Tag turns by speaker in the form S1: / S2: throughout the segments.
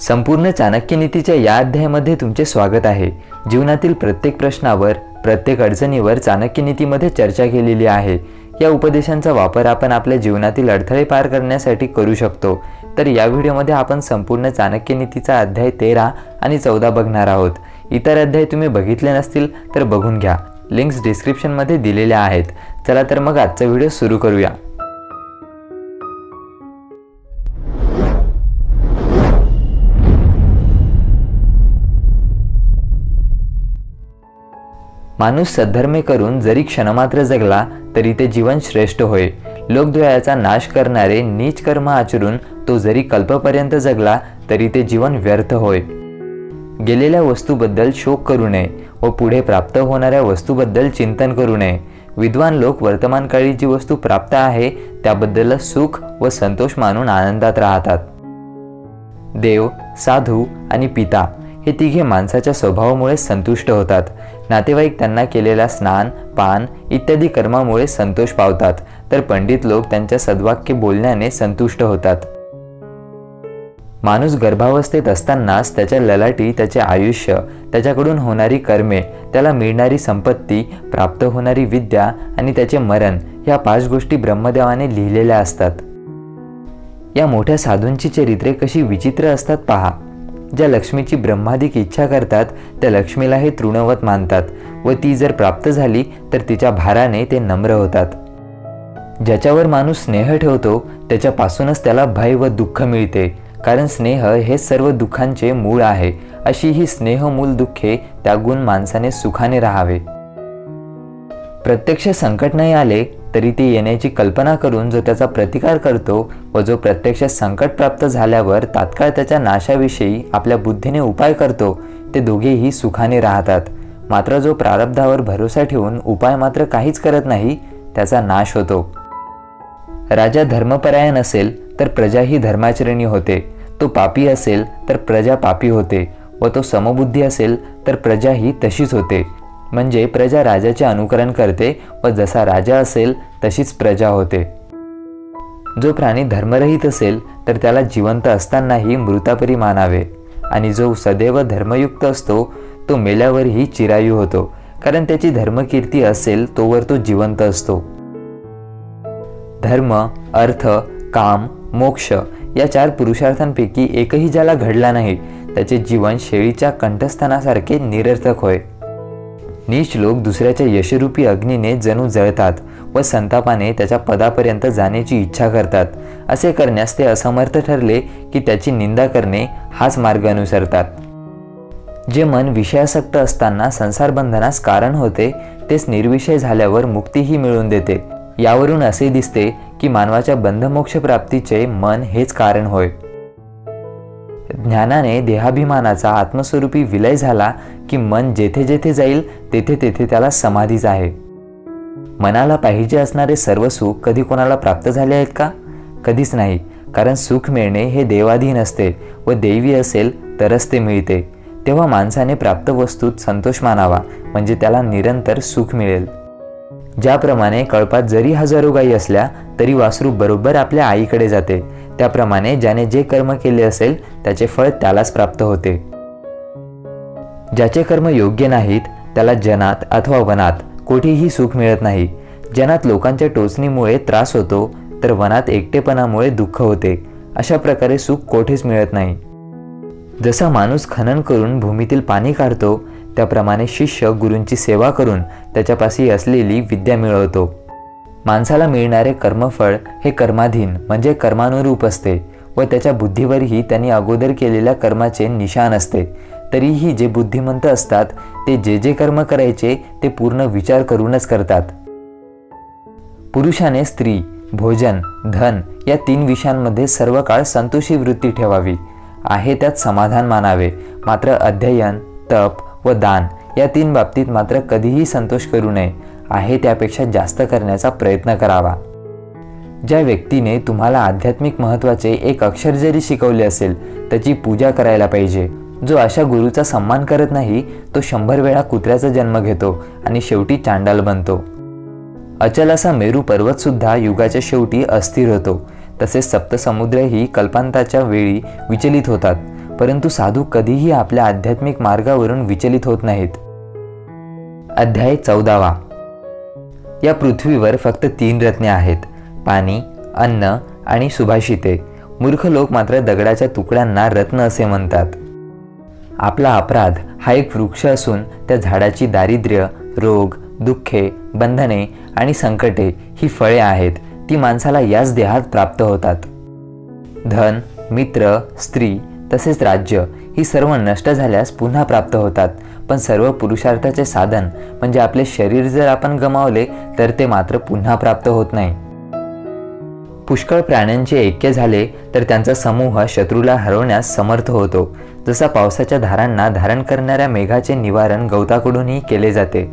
S1: संपूर्ण चाणक्यनीतीच्या या अध्यायामध्ये तुमचे स्वागत आहे। जीवनातील प्रत्येक प्रश्नावर, प्रत्येक अडचणीवर चाणक्यनीतीमध्ये चर्चा केलेली आहे। या उपदेशांचा वापर आपण आपल्या जीवनातील अडथळे पार करण्यासाठी करू शकतो। तर या व्हिडिओमध्ये आपण संपूर्ण चाणक्यनीतीचा अध्याय 13 आणि 14 बघणार आहोत। इतर अध्याय तुम्ही बघितले नसतील तर बघून घ्या, लिंक्स डिस्क्रिप्शनमध्ये दिलेल्या आहेत। चला तर मग आजचा व्हिडिओ सुरू करूया। माणूस सद्धर्मे करून जरी क्षणमात्र जगला तरी ते जीवन श्रेष्ठ होय। लोकद्वयाचा नाश करणारे नीच कर्म आचरून तो जरी कल्पपर्यंत जगला तरी ते जीवन व्यर्थ होय। गेलेल्या वस्तूबद्दल शोक करू नये व पुढे प्राप्त होणाऱ्या वस्तूबद्दल चिंतन करू नये। विद्वान लोक वर्तमान काळी जी वस्तू प्राप्त आहे त्याबद्दल सुख व संतोष मानून आनंदात राहतात। देव, साधू आणि पिता हे तिघे माणसाच्या स्वभावामुळे संतुष्ट होतात। नातेवाईक त्यांना केलेल्या स्नान, पान इत्यादी कर्मामुळे संतोष पावतात, तर पंडित लोक त्यांच्या सद्वाक्य बोलण्याने संतुष्ट होतात। माणूस गर्भावस्थेत असतानाच त्याच्या ललाटी त्याचे आयुष्य, त्याच्याकडून होणारी कर्मे, त्याला मिळणारी संपत्ती, प्राप्त होणारी विद्या आणि त्याचे मरण ह्या 5 गोष्टी ब्रह्मदेवाने लिहिलेल्या असतात। या मोठ्या साधूंची चरित्रे कशी विचित्र असतात पहा। ज्या लक्ष्मीची ब्रह्मादिक इच्छा करतात त्या लक्ष्मीला हे तृणवत मानतात व ती जर प्राप्त झाली तर तिच्या भाराने ते नम्र होतात। ज्याच्यावर माणूस स्नेह ठेवतो त्याच्यापासूनच त्याला भय व दुःख मिळते, कारण स्नेह हे सर्व दुःखांचे मूळ आहे। अशी ही स्नेहमूल दुःखे त्यागून माणसाने सुखाने राहावे। प्रत्यक्ष संकट नाही आले तरी ते येण्याची कल्पना करून जो त्याचा प्रतिकार करतो व जो प्रत्यक्ष संकट प्राप्त झाल्यावर तात्काळ त्याच्या नाशाविषयी आपल्या बुद्धीने उपाय करतो ते दोघेही सुखाने राहतात। मात्र जो प्रारब्धावर भरोसा ठेवून उपाय मात्र काहीच करत नाही त्याचा नाश होतो। राजा धर्मपरायण असेल तर प्रजाही धर्माचरणी होते, तो पापी असेल तर प्रजा पापी होते व तो समबुद्धी असेल तर प्रजाही तशीच होते। म्हणजे प्रजा राजाचे अनुकरण करते व जसा राजा असेल तशीच प्रजा होते। जो प्राणी धर्मरहित असेल तर त्याला जिवंत असतानाही मृतापरी मानावे, आणि जो सदैव धर्मयुक्त असतो तो मेल्यावरही चिरायू होतो, कारण त्याची धर्मकीर्ती असेल तोवर तो जिवंत असतो। धर्म, अर्थ, काम, मोक्ष या 4 पुरुषार्थांपैकी एकही ज्याला घडला नाही त्याचे जीवन शेळीच्या कंठस्थानासारखे निरर्थक होय। नीच लोक दुसऱ्याच्या यशरूपी अग्नीने जणू जळतात व संतापाने त्याच्या पदापर्यंत जाण्याची इच्छा करतात। असे करण्यास ते असमर्थ ठरले की त्याची निंदा करणे हाच मार्ग अनुसरतात। जे मन विषयासक्त असताना संसार बंधनास कारण होते तेच निर्विषय झाल्यावर मुक्तीही मिळवून देते। यावरून असे दिसते की मानवाच्या बंधमोक्ष प्राप्तीचे मन हेच कारण होय। ज्ञानाने देहाभिमानाचा आत्मस्वरूपी विलय झाला की मन जेथे जेथे जाईल तेथे तेथे त्याला समाधीच आहे। मनाला पाहिजे असणारे सर्व सुख कधी कोणाला प्राप्त झाले आहेत का? कधीच नाही, कारण सुख मिळणे हे देवाधीन असते व दैवी असेल तरच ते मिळते। तेव्हा माणसाने प्राप्त वस्तूत संतोष मानावा, म्हणजे त्याला निरंतर सुख मिळेल। ज्याप्रमाणे कळपात जरी हजारो गायी असल्या तरी वासरू बरोबर आपल्या आईकडे जाते, त्याप्रमाणे ज्याने जे कर्म केले असेल त्याचे फळ त्यालाच प्राप्त होते। ज्याचे कर्म योग्य नाहीत त्याला जनात अथवा वनात कोठेही सुख मिळत नाही। जनात लोकांच्या टोचणीमुळे त्रास होतो तर वनात एकटेपणामुळे दुःख होते। अशा प्रकारे सुख कोठेच मिळत नाही। जसा माणूस खनन करून भूमीतील पाणी काढतो त्याप्रमाणे शिष्य गुरूंची सेवा करून त्याच्यापाशी असलेली विद्या मिळवतो। माणसाला मिळणारे कर्मफळ हे कर्माधीन म्हणजे कर्मानुरूप असते व त्याच्या बुद्धीवरही त्यांनी अगोदर केलेल्या कर्माचे निशाण असते। तरीही जे बुद्धिमंत असतात ते जे जे कर्म करायचे ते पूर्ण विचार करूनच करतात। पुरुषाने स्त्री, भोजन, धन या 3 विषयांमध्ये सर्व काळ संतोषी वृत्ती ठेवावी, आहे त्यात समाधान मानावे। मात्र अध्ययन, तप व दान या 3 बाबतीत मात्र कधीही संतोष करू नये, आहे त्यापेक्षा जास्त करण्याचा प्रयत्न करावा। ज्या व्यक्तीने तुम्हाला आध्यात्मिक महत्त्वाचे एक अक्षर जरी शिकवले असेल त्याची पूजा करायला पाहिजे। जो अशा गुरुचा सन्मान करत नाही तो 100 वेळा कुत्र्याचा जन्म घेतो आणि शेवटी चांडाल बनतो। अचल असा मेरू पर्वत सुद्धा युगाच्या शेवटी अस्थिर होतो, तसेच सप्तसमुद्रही कल्पांताच्या वेळी विचलित होतात। परंतु साधू कधीही आपल्या आध्यात्मिक मार्गावरून विचलित होत नाहीत. अध्याय 14. या पृथ्वीवर फक्त 3 रत्ने आहेत, पाणी, अन्न आणि सुभाषिते. मूर्ख लोक मात्र दगडाच्या तुकड्यांना रत्न असे म्हणतात. आपला अपराध हा एक वृक्ष असून त्या झाडाची दारिद्र्य, रोग, दुःखे, बंधने आणि संकटे ही फळे आहेत. ती माणसाला याच देहात प्राप्त होतात. धन, मित्र, स्त्री तसेच राज्य ही सर्व नष्ट झाल्यास पुन्हा प्राप्त होतात, पण सर्व पुरुषार्थाचे साधन म्हणजे आपले शरीर जर आपण गमावले तर ते मात्र पुन्हा प्राप्त होत नाही. पुष्कळ प्राण्यांचे ऐक्य झाले तर त्यांचा समूह शत्रूला हरवण्यास समर्थ होतो. जसा पावसाच्या धारांना धारण करणाऱ्या मेघाचे निवारण गवताकडूनही केले जाते.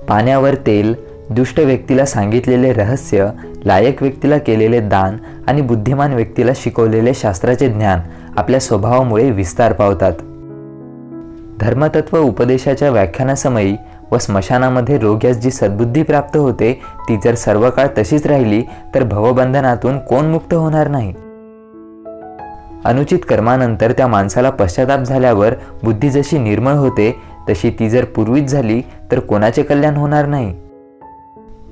S1: पाण्यावर तेल, दुष्ट व्यक्तीला सांगितलेले रहस्य, लायक व्यक्तीला केलेले दान आणि बुद्धिमान व्यक्तीला शिकवलेले शास्त्राचे ज्ञान आपल्या स्वभावामुळे विस्तार पावतात. धर्मतत्व उपदेशाच्या व्याख्यानासमयी व स्मशानामध्ये रोग्यास जी सद्बुद्धी प्राप्त होते ती जर सर्व काळ तशीच राहिली तर भवबंधनातून कोण मुक्त होणार नाही. अनुचित कर्मानंतर त्या माणसाला पश्चाताप झाल्यावर बुद्धी जशी निर्मळ होते तशी ती जर पूर्वीच झाली तर कोणाचे कल्याण होणार नाही.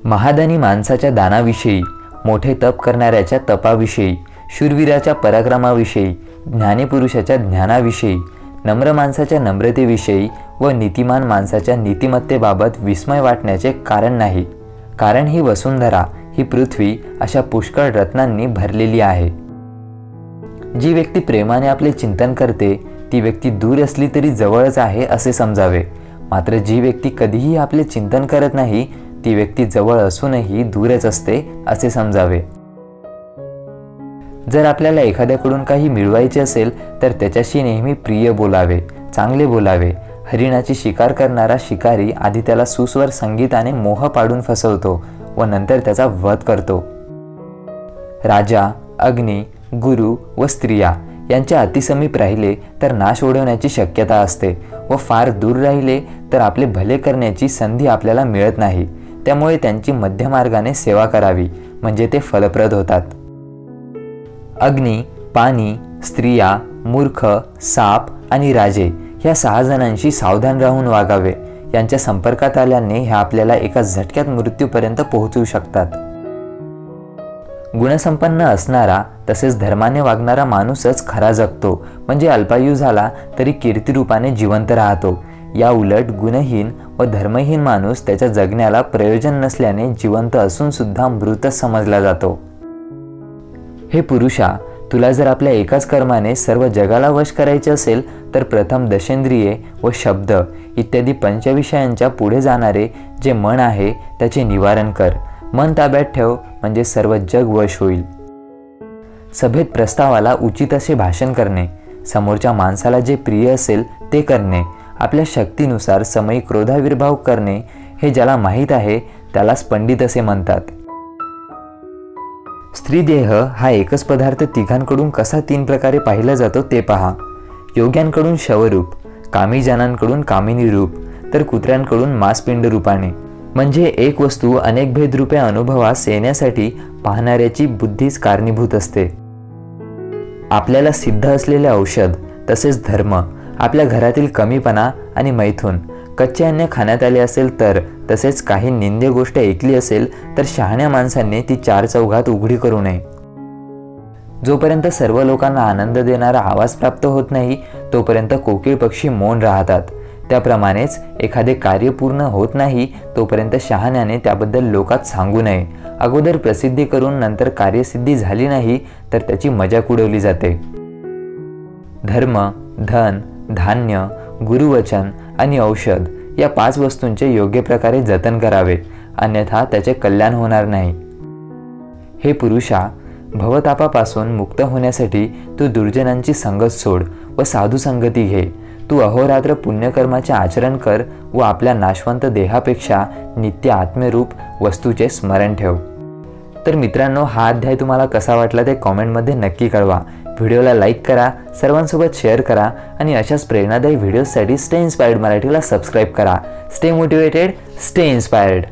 S1: महादानी माणसाच्या दानाविषयी, मोठे तप करणाऱ्याच्या तपाविषयी, शूरवीराच्या पराक्रमाविषयी, ज्ञानीपुरुषाच्या ज्ञानाविषयी, नम्र माणसाच्या नम्रतेविषयी व नीतिमान माणसाच्या नीतिमत्तेबाबत विस्मय वाटण्याचे कारण नाही. कारण ही वसुंधरा, ही पृथ्वी अशा पुष्कळ रत्नांनी भरलेली आहे. जी व्यक्ती प्रेमाने आपले चिंतन करते ती व्यक्ती दूर असली तरी जवळच आहे असे समजावे. मात्र जी व्यक्ती कधीही आपले चिंतन करत नाही ती व्यक्ती जवळ असूनही दूरच असते असे समजावे. जर आपल्याला एखाद्याकडून काही मिळवायचे असेल तर त्याच्याशी नेहमी प्रिय बोलावे, चांगले बोलावे. हरिणाची शिकार करणारा शिकारी आधी त्याला सुस्वर संगीताने मोह पाडून फसवतो व नंतर त्याचा वध करतो. राजा, अग्नी, गुरु व स्त्रिया यांच्या अतिसमीप राहिले तर नाश ओढवण्याची शक्यता असते व फार दूर राहिले तर आपले भले करण्याची संधी आपल्याला मिळत नाही. त्यामुळे त्यांची मध्यमार्गाने सेवा करावी म्हणजे ते फलप्रद होतात. अग्नी, पाणी, स्त्रिया, मूर्ख, साप आणि राजे ह्या 6 जणांशी सावधान राहून वागावे. यांच्या संपर्कात आल्याने हे आपल्याला एका झटक्यात मृत्यूपर्यंत पोहोचवू शकतात. गुणसंपन्न असणारा तसेच धर्माने वागणारा माणूसच खरा जगतो, म्हणजे अल्पायू झाला तरी कीर्तिरूपाने जिवंत राहतो. या उलट गुणहीन व धर्महीन माणूस त्याच्या जगण्याला प्रयोजन नसल्याने जिवंत असून सुद्धा मृत समजला जातो. हे पुरुषा, तुला जर आपल्या एकाच कर्माने सर्व जगाला वश करायचे असेल तर प्रथम दशेंद्रिये व शब्द इत्यादी पंचविषयांच्या पुढे जाणारे जे मन आहे त्याचे निवारण कर. मन ताब्यात ठेव म्हणजे सर्व जग वश होईल. सभेत प्रस्तावाला उचित असे भाषण करणे, समोरच्या माणसाला जे प्रिय असेल ते करणे, आपल्या शक्तीनुसार समयी क्रोधाविर्भाव करणे हे ज्याला माहीत आहे त्यालाच पंडित असे म्हणतात. स्त्रीदेह हा एकच पदार्थ तिघांकडून कसा 3 प्रकारे पाहिला जातो ते पहा. योग्यांकडून शवरूप, कामीजनांकडून कामिनी रूप तर कुत्र्यांकडून मांसपिंड रूपाने. म्हणजे एक वस्तू अनेक भेद रूपे अनुभवास येण्यासाठी पाहणाऱ्याची बुद्धीच कारणीभूत असते. आपल्याला सिद्ध असलेले औषध तसेच धर्म, आपल्या घरातील कमीपणा आणि मैथून, कच्चे अन्न खाण्यात आले असेल तर, तसेच काही निंद्य गोष्ट ऐकली असेल तर शहाण्या माणसांनी ती 4 चौघात उघडी करू नये. जोपर्यंत सर्व लोकांना आनंद देणारा आवाज प्राप्त होत नाही तोपर्यंत कोकिळ पक्षी मौन राहतात. त्याप्रमाणेच एखादे कार्य पूर्ण होत नाही तोपर्यंत शहाण्याने त्याबद्दल लोकात सांगू नये. अगोदर प्रसिद्धी करून नंतर कार्यसिद्धी झाली नाही तर त्याची मजाक उडवली जाते. धर्म, धन, धान्य, गुरुवचन आणि औषध या 5 वस्तूंचे योग्य प्रकारे जतन करावे, अन्यथा त्याचे कल्याण होणार नाही. हे पुरुषा, भवतापापासून मुक्त होण्यासाठी तू दुर्जनांची संगत सोड व साधू संगती घे. तू अहोरात्र पुण्यकर्माचे आचरण कर व आपल्या नाशवंत देहापेक्षा नित्य आत्मरूप वस्तूचे स्मरण ठेव. तर मित्रांनो, हा अध्याय तुम्हाला कसा वाटला ते कॉमेंटमध्ये नक्की कळवा. व्हिडिओला लाईक करा, सर्वांसोबत शेअर करा आणि अशाच प्रेरणादायी व्हिडिओसाठी स्टे इन्स्पायर्ड मराठीला सबस्क्राईब करा. Stay motivated, stay inspired.